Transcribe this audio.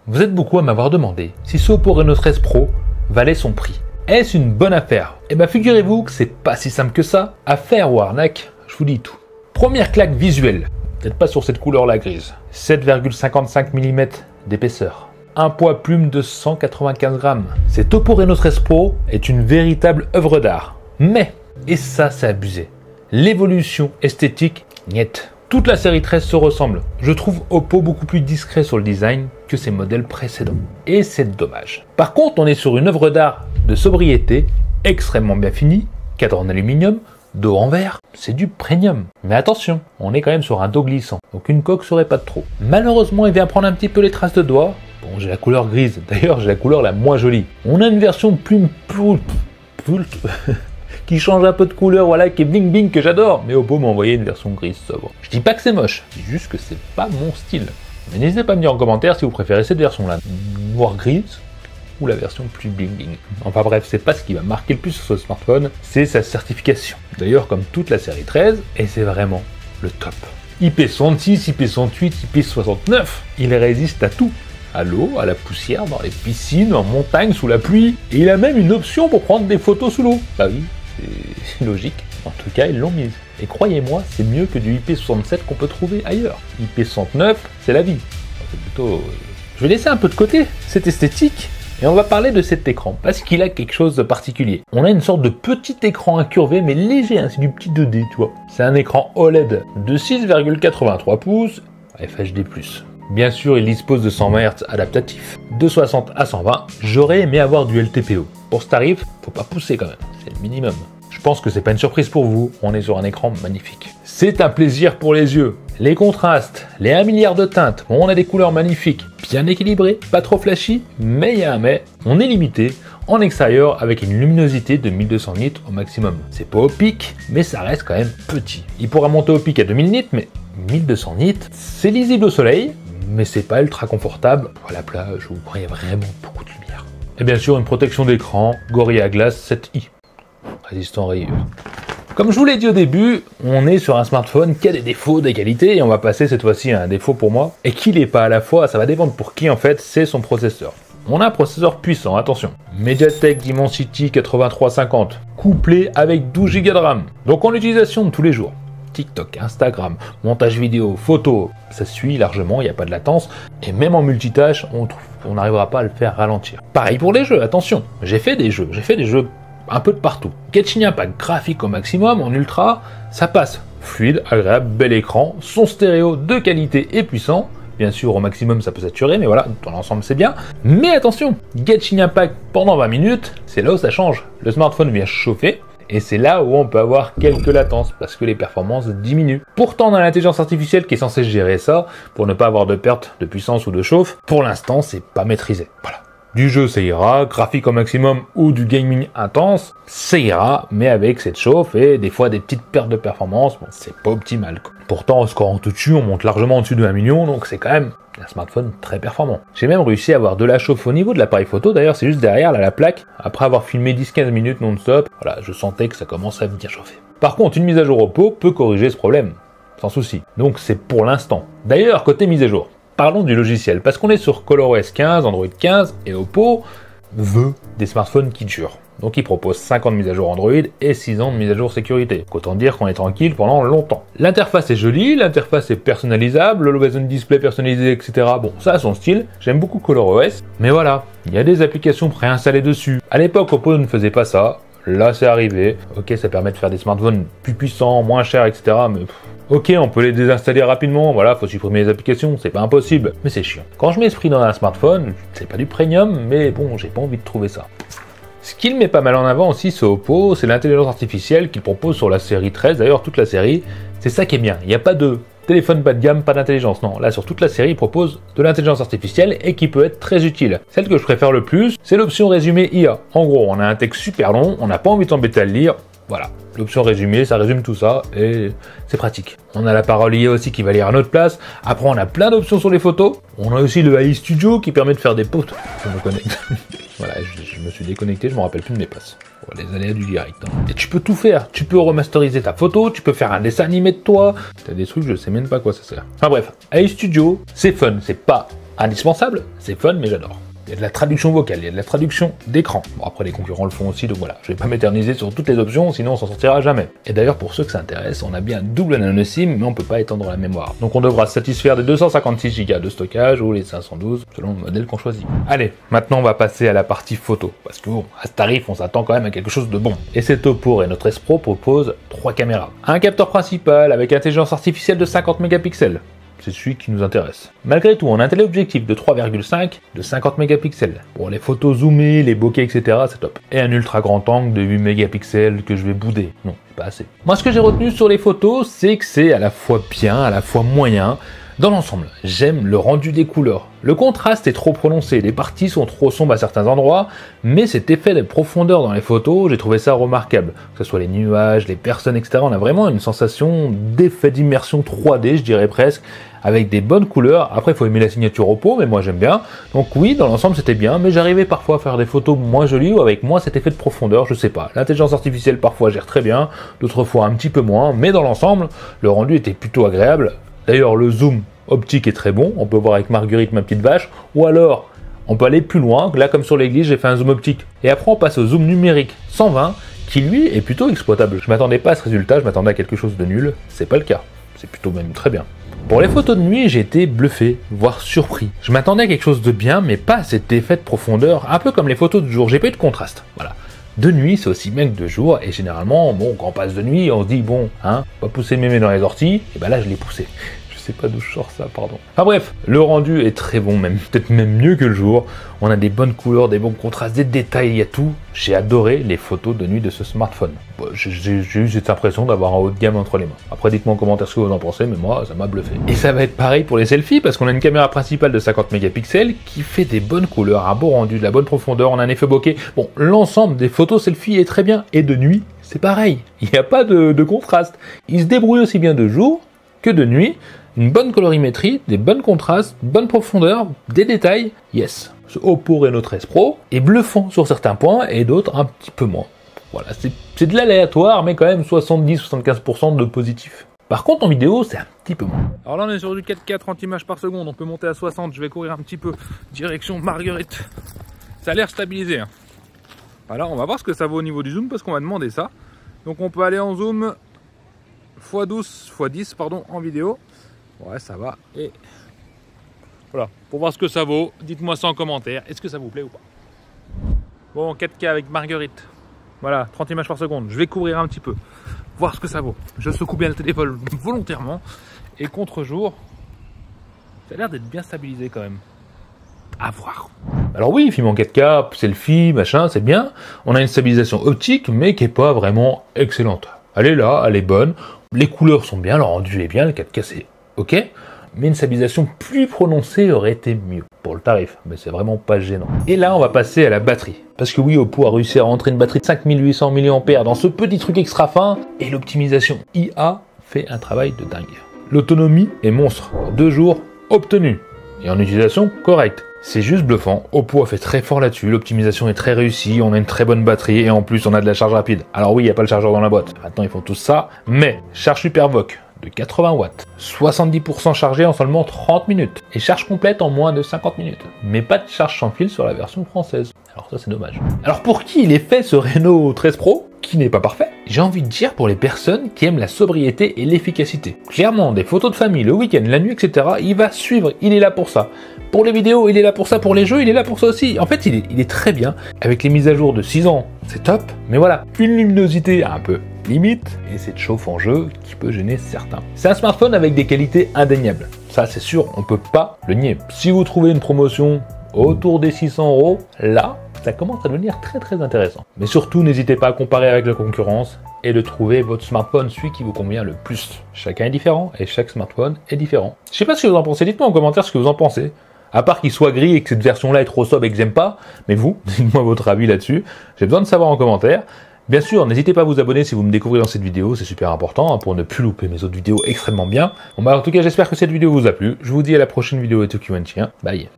Vous êtes beaucoup à m'avoir demandé si ce Oppo Reno 13 Pro valait son prix. Est-ce une bonne affaire? Eh bien figurez-vous que c'est pas si simple que ça. Affaire ou arnaque, je vous dis tout. Première claque visuelle, peut-être pas sur cette couleur-là grise. 7,55 mm d'épaisseur. Un poids plume de 195 grammes. Cet Oppo Reno 13 Pro est une véritable œuvre d'art. Mais, et ça c'est abusé, l'évolution esthétique, niet. Toute la série 13 se ressemble. Je trouve Oppo beaucoup plus discret sur le design que ses modèles précédents. Et c'est dommage. Par contre, on est sur une œuvre d'art de sobriété, extrêmement bien finie, cadre en aluminium, dos en verre, c'est du premium. Mais attention, on est quand même sur un dos glissant, donc une coque serait pas de trop. Malheureusement, il vient prendre un petit peu les traces de doigts. Bon, j'ai la couleur grise, d'ailleurs j'ai la couleur la moins jolie. On a une version plume qui change un peu de couleur, voilà, qui est bling bling, que j'adore. Mais Oppo m'a envoyé une version grise sobre. Je dis pas que c'est moche, je dis juste que c'est pas mon style. Mais n'hésitez pas à me dire en commentaire si vous préférez cette version-là, noir grise, ou la version plus bling bling. Enfin bref, c'est pas ce qui va marquer le plus sur ce smartphone, c'est sa certification. D'ailleurs, comme toute la série 13, et c'est vraiment le top. IP66, IP68, IP69, il résiste à tout. À l'eau, à la poussière, dans les piscines, en montagne, sous la pluie. Et il a même une option pour prendre des photos sous l'eau. Bah oui, c'est logique. En tout cas, ils l'ont mise. Et croyez-moi, c'est mieux que du IP67 qu'on peut trouver ailleurs. IP69, c'est la vie. C'est plutôt... Je vais laisser un peu de côté cette esthétique et on va parler de cet écran parce qu'il a quelque chose de particulier. On a une sorte de petit écran incurvé mais léger, hein, c'est du petit 2D, tu vois. C'est un écran OLED de 6,83 pouces, FHD+. Bien sûr, il dispose de 120 Hz adaptatif, de 60 à 120. J'aurais aimé avoir du LTPO. Pour ce tarif, faut pas pousser quand même, c'est le minimum. Je pense que c'est pas une surprise pour vous, on est sur un écran magnifique. C'est un plaisir pour les yeux. Les contrastes, les 1 milliard de teintes, on a des couleurs magnifiques, bien équilibrées, pas trop flashy, mais il y a un mais, on est limité en extérieur avec une luminosité de 1200 nits au maximum. C'est pas au pic, mais ça reste quand même petit. Il pourra monter au pic à 2000 nits, mais 1200 nits, c'est lisible au soleil, mais c'est pas ultra confortable. À la plage, où il y a vraiment beaucoup de lumière. Et bien sûr, une protection d'écran Gorilla Glass 7i, résistant aux rayures. Comme je vous l'ai dit au début, on est sur un smartphone qui a des défauts, des qualités, et on va passer cette fois-ci à un défaut pour moi, et qui l'est pas à la fois, ça va dépendre pour qui en fait, c'est son processeur. On a un processeur puissant, attention. MediaTek Dimensity 8350, couplé avec 12 Go de RAM. Donc en utilisation de tous les jours. TikTok, Instagram, montage vidéo, photo, ça suit largement, il n'y a pas de latence. Et même en multitâche, on n'arrivera pas à le faire ralentir. Pareil pour les jeux, attention. J'ai fait des jeux un peu de partout. Genshin Impact graphique au maximum, en ultra, ça passe. Fluide, agréable, bel écran, son stéréo de qualité et puissant. Bien sûr, au maximum, ça peut saturer, mais voilà, dans l'ensemble, c'est bien. Mais attention, Genshin Impact pendant 20 minutes, c'est là où ça change. Le smartphone vient chauffer, et c'est là où on peut avoir quelques latences, parce que les performances diminuent. Pourtant, on a l'intelligence artificielle qui est censée gérer ça, pour ne pas avoir de perte de puissance ou de chauffe. Pour l'instant, c'est pas maîtrisé. Voilà. Du jeu, ça ira, graphique au maximum ou du gaming intense, ça ira, mais avec cette chauffe et des fois des petites pertes de performance, bon, c'est pas optimal, quoi. Pourtant, en scorant tout dessus, on monte largement au-dessus de 1 million, donc c'est quand même un smartphone très performant. J'ai même réussi à avoir de la chauffe au niveau de l'appareil photo, d'ailleurs c'est juste derrière là, la plaque, après avoir filmé 10-15 minutes non-stop, voilà, je sentais que ça commençait à bien chauffer. Par contre, une mise à jour Oppo peut corriger ce problème, sans souci. Donc c'est pour l'instant. D'ailleurs, côté mise à jour, parlons du logiciel, parce qu'on est sur ColorOS 15, Android 15, et Oppo veut des smartphones qui durent. Donc il propose 5 ans de mise à jour Android et 6 ans de mise à jour sécurité. Autant dire qu'on est tranquille pendant longtemps. L'interface est jolie, l'interface est personnalisable, l'Always On Display personnalisé, etc. Bon, ça a son style, j'aime beaucoup ColorOS, mais voilà, il y a des applications préinstallées dessus. À l'époque, Oppo ne faisait pas ça. Là, c'est arrivé. Ok, ça permet de faire des smartphones plus puissants, moins chers, etc. Mais ok, on peut les désinstaller rapidement. Voilà, faut supprimer les applications, c'est pas impossible. Mais c'est chiant. Quand je m'exprime dans un smartphone, c'est pas du premium, mais bon, j'ai pas envie de trouver ça. Ce qu'il met pas mal en avant aussi, ce Oppo, c'est l'intelligence artificielle qu'il propose sur la série 13. D'ailleurs, toute la série, c'est ça qui est bien. Il n'y a pas de téléphone bas de gamme, pas d'intelligence. Non, là, sur toute la série, il propose de l'intelligence artificielle et qui peut être très utile. Celle que je préfère le plus, c'est l'option résumé IA. En gros, on a un texte super long, on n'a pas envie de s'embêter à le lire. Voilà, l'option résumé, ça résume tout ça et c'est pratique. On a la parole IA aussi qui va lire à notre place. Après, on a plein d'options sur les photos. On a aussi le AI Studio qui permet de faire des posts. Je me connecte. Voilà, je me suis déconnecté, je me rappelle plus de mes passes. Les aléas du direct. Hein. Et tu peux tout faire. Tu peux remasteriser ta photo, tu peux faire un dessin animé de toi. T'as des trucs, je sais même pas à quoi ça sert. Enfin bref, AI Studio, c'est fun, c'est pas indispensable, c'est fun, mais j'adore. Il y a de la traduction vocale, il y a de la traduction d'écran. Bon, après, les concurrents le font aussi, donc voilà. Je vais pas m'éterniser sur toutes les options, sinon on s'en sortira jamais. Et d'ailleurs, pour ceux que ça intéresse, on a bien double nano SIM, mais on peut pas étendre la mémoire. Donc on devra satisfaire des 256 Go de stockage ou les 512, selon le modèle qu'on choisit. Allez, maintenant on va passer à la partie photo. Parce que bon, à ce tarif, on s'attend quand même à quelque chose de bon. Et c'est Oppo Reno 13 Pro propose 3 caméras. Un capteur principal avec intelligence artificielle de 50 mégapixels. C'est celui qui nous intéresse. Malgré tout, on a un téléobjectif de 3,5 de 50 mégapixels. Pour les photos zoomées, les bokeh, etc., c'est top. Et un ultra grand angle de 8 mégapixels que je vais bouder. Non, pas assez. Moi, ce que j'ai retenu sur les photos, c'est que c'est à la fois bien, à la fois moyen. Dans l'ensemble, j'aime le rendu des couleurs. Le contraste est trop prononcé, les parties sont trop sombres à certains endroits, mais cet effet de profondeur dans les photos, j'ai trouvé ça remarquable. Que ce soit les nuages, les personnes, etc. On a vraiment une sensation d'effet d'immersion 3D, je dirais presque, avec des bonnes couleurs. Après, il faut aimer la signature Oppo, mais moi j'aime bien. Donc oui, dans l'ensemble, c'était bien, mais j'arrivais parfois à faire des photos moins jolies ou avec moins cet effet de profondeur, je sais pas. L'intelligence artificielle parfois gère très bien, d'autres fois un petit peu moins, mais dans l'ensemble, le rendu était plutôt agréable. D'ailleurs, le zoom optique est très bon, on peut voir avec Marguerite, ma petite vache, ou alors, on peut aller plus loin, là comme sur l'église, j'ai fait un zoom optique. Et après, on passe au zoom numérique 120, qui lui est plutôt exploitable. Je m'attendais pas à ce résultat, je m'attendais à quelque chose de nul, c'est pas le cas, c'est plutôt même très bien. Pour les photos de nuit, j'ai été bluffé, voire surpris. Je m'attendais à quelque chose de bien, mais pas à cet effet de profondeur, un peu comme les photos de jour, j'ai pas eu de contraste, voilà. De nuit, c'est aussi bien que de jour, et généralement, bon, quand on passe de nuit, on se dit, bon, hein, pas pousser mémé dans les orties, et ben là, je l'ai poussé. Je sais pas d'où je sors ça, pardon. Enfin bref, le rendu est très bon, même peut-être même mieux que le jour. On a des bonnes couleurs, des bons contrastes, des détails, il y a tout. J'ai adoré les photos de nuit de ce smartphone. Bon, j'ai eu cette impression d'avoir un haut de gamme entre les mains. Après, dites-moi en commentaire ce que vous en pensez, mais moi, ça m'a bluffé. Et ça va être pareil pour les selfies, parce qu'on a une caméra principale de 50 mégapixels qui fait des bonnes couleurs, un beau rendu, de la bonne profondeur, on a un effet bokeh. Bon, l'ensemble des photos selfies est très bien, et de nuit, c'est pareil. Il n'y a pas de contraste. Il se débrouille aussi bien de jour que de nuit. Une bonne colorimétrie, des bons contrastes, bonne profondeur, des détails, yes. Ce Oppo Reno 13 Pro est bluffant sur certains points et d'autres un petit peu moins. Voilà, c'est de l'aléatoire, mais quand même 70-75% de positif. Par contre, en vidéo, c'est un petit peu moins. Alors là, on est sur du 4K 30 images par seconde, on peut monter à 60, je vais courir un petit peu, direction Marguerite. Ça a l'air stabilisé. Hein. Voilà, on va voir ce que ça vaut au niveau du zoom, parce qu'on va demander ça. Donc on peut aller en zoom x10 pardon, en vidéo. Ouais, ça va. Et voilà, pour voir ce que ça vaut, dites-moi ça en commentaire. Est-ce que ça vous plaît ou pas? Bon, 4K avec Marguerite. Voilà, 30 images par seconde. Je vais courir un petit peu, voir ce que ça vaut. Je secoue bien le téléphone volontairement. Et contre-jour, ça a l'air d'être bien stabilisé quand même. À voir. Alors oui, film en 4K, selfie, machin, c'est bien. On a une stabilisation optique, mais qui n'est pas vraiment excellente. Elle est là, elle est bonne. Les couleurs sont bien, le rendu est bien, le 4K c'est ok, mais une stabilisation plus prononcée aurait été mieux pour le tarif, mais c'est vraiment pas gênant. Et là, on va passer à la batterie. Parce que oui, Oppo a réussi à rentrer une batterie de 5800 mAh dans ce petit truc extra fin, et l'optimisation IA fait un travail de dingue. L'autonomie est monstre, 2 jours obtenus, et en utilisation correcte. C'est juste bluffant, Oppo a fait très fort là-dessus, l'optimisation est très réussie, on a une très bonne batterie, et en plus on a de la charge rapide. Alors oui, il n'y a pas le chargeur dans la boîte, maintenant ils font tout ça, mais charge SuperVOOC de 80 watts, 70% chargé en seulement 30 minutes, et charge complète en moins de 50 minutes. Mais pas de charge sans fil sur la version française. Alors ça c'est dommage. Alors pour qui il est fait ce Reno 13 Pro, qui n'est pas parfait? J'ai envie de dire pour les personnes qui aiment la sobriété et l'efficacité. Clairement, des photos de famille, le week-end, la nuit, etc., il va suivre, il est là pour ça. Pour les vidéos, il est là pour ça, pour les jeux, il est là pour ça aussi. En fait, il est très bien. Avec les mises à jour de 6 ans, c'est top. Mais voilà, une luminosité un peu limite, et cette chauffe en jeu qui peut gêner certains. C'est un smartphone avec des qualités indéniables. Ça, c'est sûr, on peut pas le nier. Si vous trouvez une promotion autour des 600 €, là, ça commence à devenir très très intéressant. Mais surtout, n'hésitez pas à comparer avec la concurrence et de trouver votre smartphone, celui qui vous convient le plus. Chacun est différent et chaque smartphone est différent. Je sais pas ce que vous en pensez, dites-moi en commentaire ce que vous en pensez. À part qu'il soit gris et que cette version-là est trop sobre et que j'aime pas, mais vous, dites-moi votre avis là-dessus. J'ai besoin de savoir en commentaire. Bien sûr, n'hésitez pas à vous abonner si vous me découvrez dans cette vidéo, c'est super important hein, pour ne plus louper mes autres vidéos extrêmement bien. Bon bah en tout cas, j'espère que cette vidéo vous a plu. Je vous dis à la prochaine vidéo et tout qui bye.